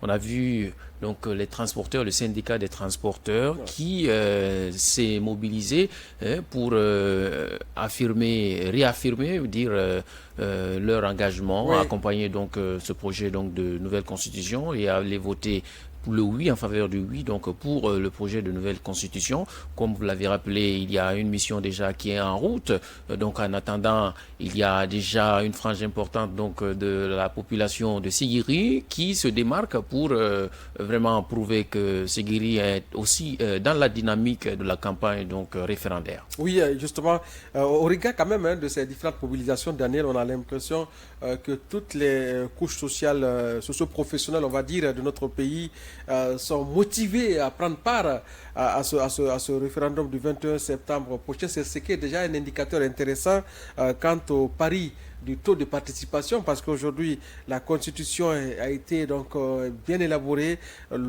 On a vu donc les transporteurs, le syndicat des transporteurs qui s'est mobilisé pour réaffirmer, dire leur engagement, accompagner donc ce projet donc de nouvelle constitution et aller voter pour le oui, en faveur du oui, donc pour le projet de nouvelle constitution. Comme vous l'avez rappelé, il y a une mission déjà qui est en route. Donc en attendant, il y a déjà une frange importante donc de la population de Sigiri qui se démarque pour vraiment prouver que Sigiri est aussi dans la dynamique de la campagne donc référendaire. Oui, justement, au regard quand même de ces différentes mobilisations, Daniel, on a l'impression que toutes les couches sociales, socio-professionnelles, on va dire, de notre pays sont motivées à prendre part à ce référendum du 21 septembre prochain. C'est ce qui est déjà un indicateur intéressant quant au pari du taux de participation, parce qu'aujourd'hui la constitution a été donc bien élaborée,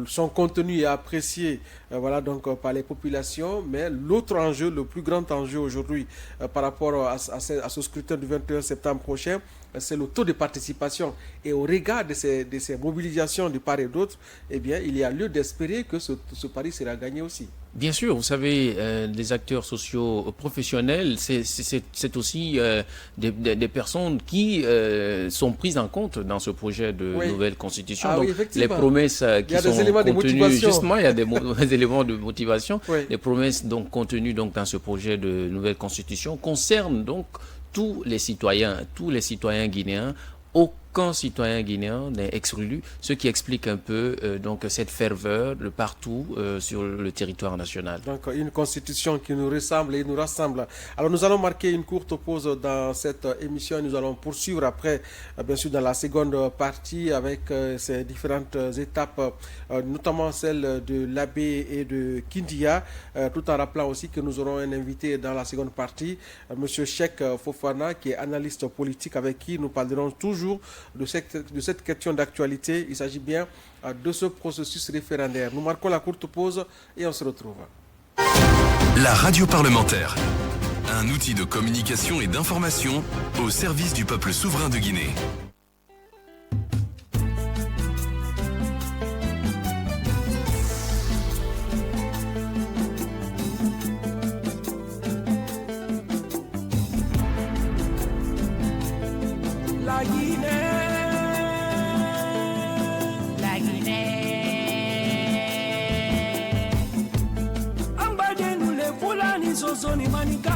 son contenu est apprécié voilà donc par les populations, mais l'autre enjeu, le plus grand enjeu aujourd'hui par rapport à ce scrutin du 21 septembre prochain, c'est le taux de participation. Et au regard de ces mobilisations de part et d'autre, eh bien, il y a lieu d'espérer que ce pari sera gagné aussi. Bien sûr, vous savez, les acteurs sociaux professionnels, c'est aussi des personnes qui sont prises en compte dans ce projet de nouvelle constitution. Ah, donc, oui, les promesses qui sont contenues, justement, il y a des éléments de motivation. Les promesses donc contenues donc dans ce projet de nouvelle constitution concernent donc tous les citoyens guinéens. Aucun citoyen guinéen n'est exclu, ce qui explique un peu donc cette ferveur de partout sur le territoire national. Donc une constitution qui nous ressemble et nous rassemble. Alors nous allons marquer une courte pause dans cette émission et nous allons poursuivre après, bien sûr, dans la seconde partie avec ces différentes étapes, notamment celle de l'Abbé et de Kindia, tout en rappelant aussi que nous aurons un invité dans la seconde partie, Monsieur Cheikh Fofana, qui est analyste politique, avec qui nous parlerons toujours de cette question d'actualité. Il s'agit bien de ce processus référendaire. Nous marquons la courte pause et on se retrouve. La radio parlementaire, un outil de communication et d'information au service du peuple souverain de Guinée. La Guinée, la Guinée. Ambade nous les Fulani Sosoni Manika.